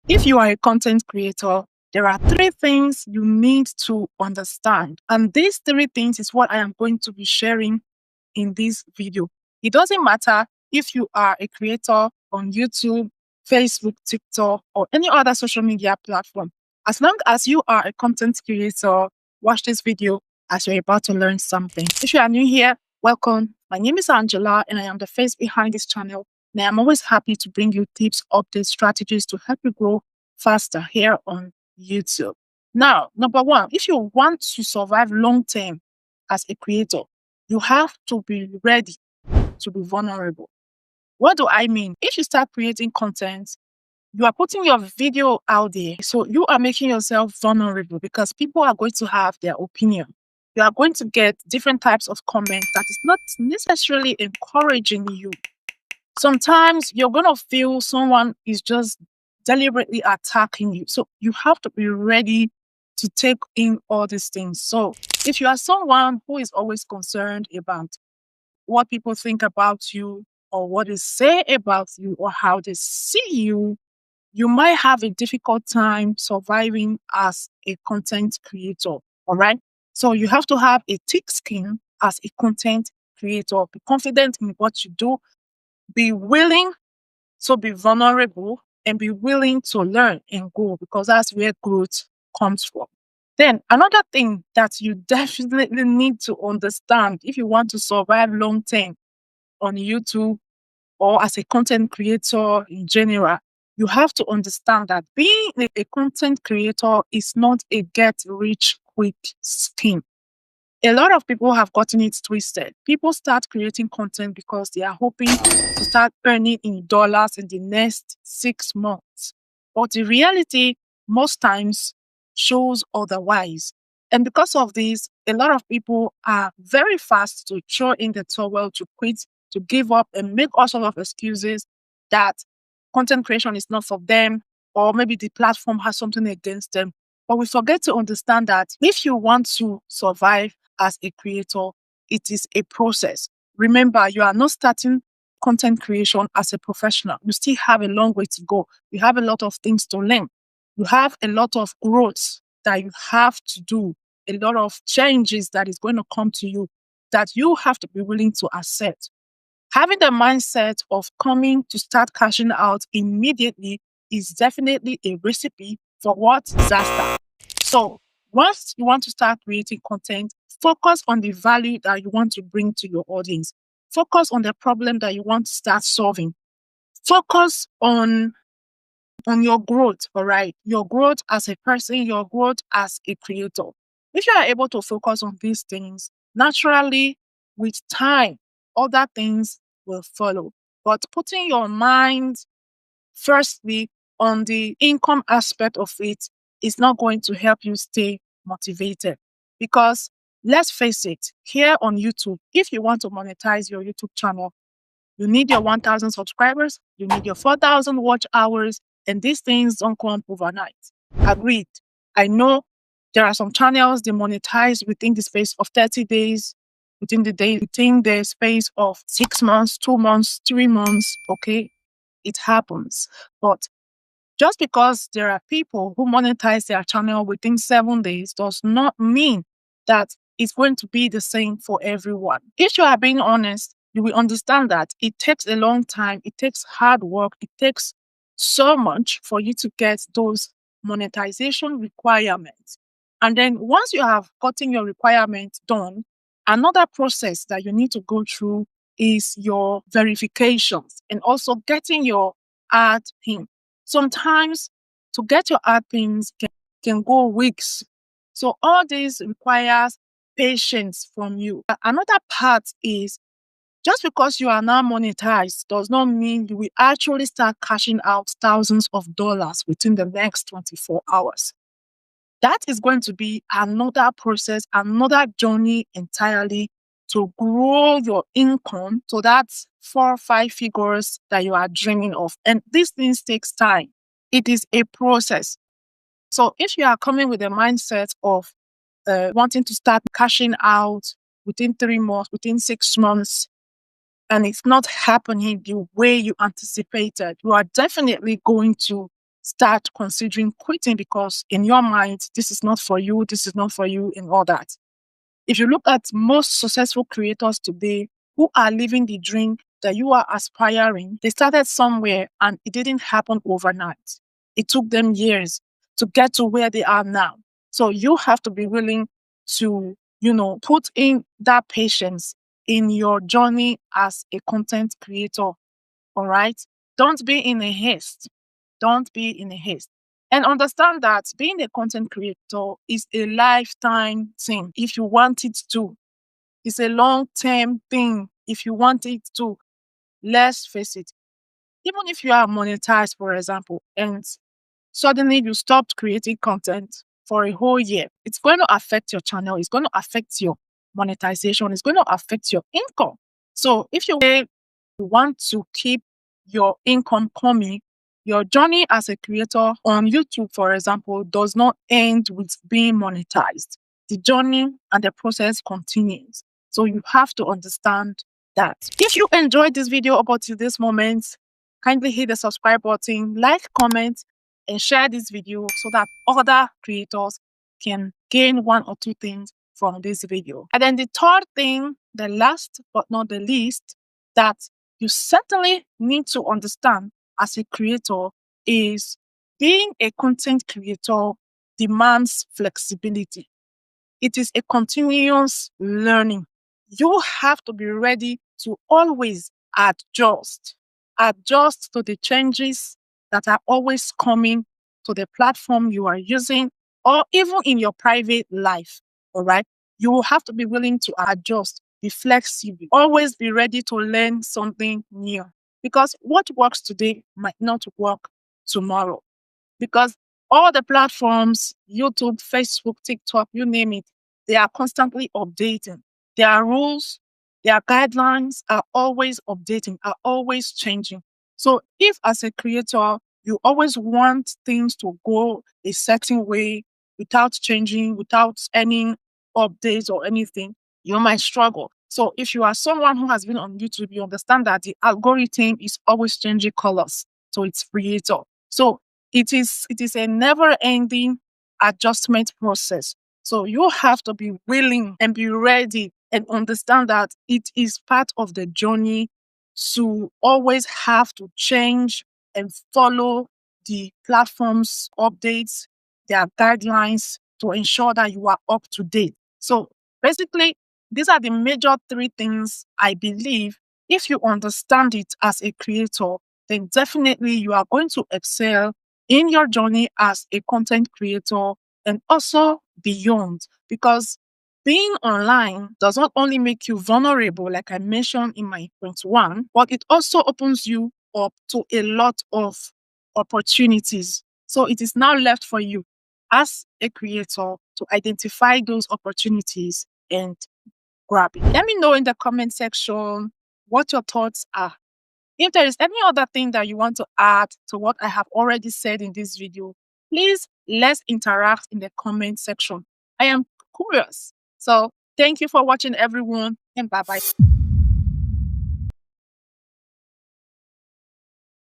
If you are a content creator, there are three things you need to understand. And these three things is what I am going to be sharing in this video. It doesn't matter if you are a creator on YouTube, Facebook, TikTok, or any other social media platform. As long as you are a content creator, watch this video as you're about to learn something. If you are new here, welcome. My name is Angela and I am the face behind this channel. And I am always happy to bring you tips, updates, strategies to help you grow faster here on YouTube. Now, number one, if you want to survive long term as a creator, you have to be ready to be vulnerable. What do I mean? If you start creating content, you are putting your video out there. So you are making yourself vulnerable because people are going to have their opinion. You are going to get different types of comments that is not necessarily encouraging you. Sometimes you're going to feel someone is just deliberately attacking you. So you have to be ready to take in all these things. So if you are someone who is always concerned about what people think about you or what they say about you or how they see you, you might have a difficult time surviving as a content creator. All right. So you have to have a thick skin as a content creator. Be confident in what you do. Be willing to be vulnerable and be willing to learn and grow because that's where growth comes from. Then another thing that you definitely need to understand if you want to survive long term on YouTube or as a content creator in general, you have to understand that being a content creator is not a get rich quick scheme. A lot of people have gotten it twisted. People start creating content because they are hoping to start earning in dollars in the next 6 months. But the reality, most times, shows otherwise. And because of this, a lot of people are very fast to throw in the towel, to quit, to give up, and make all sorts of excuses that content creation is not for them, or maybe the platform has something against them. But we forget to understand that if you want to survive as a creator, it is a process. Remember, you are not starting content creation as a professional. You still have a long way to go. You have a lot of things to learn. You have a lot of growth that you have to do, a lot of changes that is going to come to you that you have to be willing to accept. Having the mindset of coming to start cashing out immediately is definitely a recipe for what? Disaster. So once you want to start creating content, focus on the value that you want to bring to your audience. Focus on the problem that you want to start solving. Focus on your growth, all right? Your growth as a person, your growth as a creator. If you are able to focus on these things, naturally, with time, other things will follow. But putting your mind firstly on the income aspect of it is not going to help you stay motivated. Because let's face it, here on YouTube, if you want to monetize your YouTube channel, you need your 1,000 subscribers, you need your 4,000 watch hours, and these things don't come overnight. Agreed. I know there are some channels they monetize within the space of 30 days, within the space of 6 months, 2 months, 3 months. Okay, it happens. But just because there are people who monetize their channel within 7 days does not mean that it's going to be the same for everyone. If you are being honest, you will understand that it takes a long time, it takes hard work, it takes so much for you to get those monetization requirements. And then once you have gotten your requirements done, another process that you need to go through is your verifications and also getting your ad in. Sometimes to get your ad pins can go weeks. So all this requires patience from you. Another part is just because you are now monetized does not mean you will actually start cashing out thousands of dollars within the next 24 hours. That is going to be another process, another journey entirely to grow your income to that 4 or 5 figures that you are dreaming of. And these things takes time. It is a process. So if you are coming with a mindset of wanting to start cashing out within 3 months, within 6 months, and it's not happening the way you anticipated, you are definitely going to start considering quitting because in your mind, this is not for you, this is not for you, and all that. If you look at most successful creators today who are living the dream that you are aspiring, they started somewhere and it didn't happen overnight. It took them years to get to where they are now. So you have to be willing to, put in that patience in your journey as a content creator. All right. Don't be in a haste. Don't be in a haste. And understand that being a content creator is a lifetime thing if you want it to. It's a long term thing if you want it to. Let's face it. Even if you are monetized, for example, and suddenly you stopped creating content for a whole year, it's going to affect your channel. It's going to affect your monetization. It's going to affect your income. So if you want to keep your income coming, your journey as a creator on YouTube, for example, does not end with being monetized. The journey and the process continues. So you have to understand that. If you enjoyed this video up until this moment, kindly hit the subscribe button, like, comment, and share this video so that other creators can gain one or two things from this video. And then the third thing, the last but not the least, that you certainly need to understand as a creator is being a content creator demands flexibility. It is a continuous learning. You have to be ready to always adjust to the changes that are always coming to the platform you are using, or even in your private life. All right. You will have to be willing to adjust, be flexible, always be ready to learn something new because what works today might not work tomorrow. Because all the platforms, YouTube, Facebook, TikTok, you name it, they are constantly updating. Their rules, their guidelines are always updating, are always changing. So if as a creator, you always want things to go a certain way without changing, without any updates or anything, you might struggle. So if you are someone who has been on YouTube, you understand that the algorithm is always changing colors to its creator. So it is a never ending adjustment process. So you have to be willing and be ready and understand that it is part of the journey to always have to change and follow the platform's updates, their guidelines to ensure that you are up to date. So basically, these are the major three things I believe if you understand it as a creator, then definitely you are going to excel in your journey as a content creator and also beyond. Because being online does not only make you vulnerable, like I mentioned in my point one, but it also opens you up to a lot of opportunities. So it is now left for you as a creator to identify those opportunities and grab it. Let me know in the comment section what your thoughts are. If there is any other thing that you want to add to what I have already said in this video, please let's interact in the comment section. I am curious. So thank you for watching everyone and bye bye.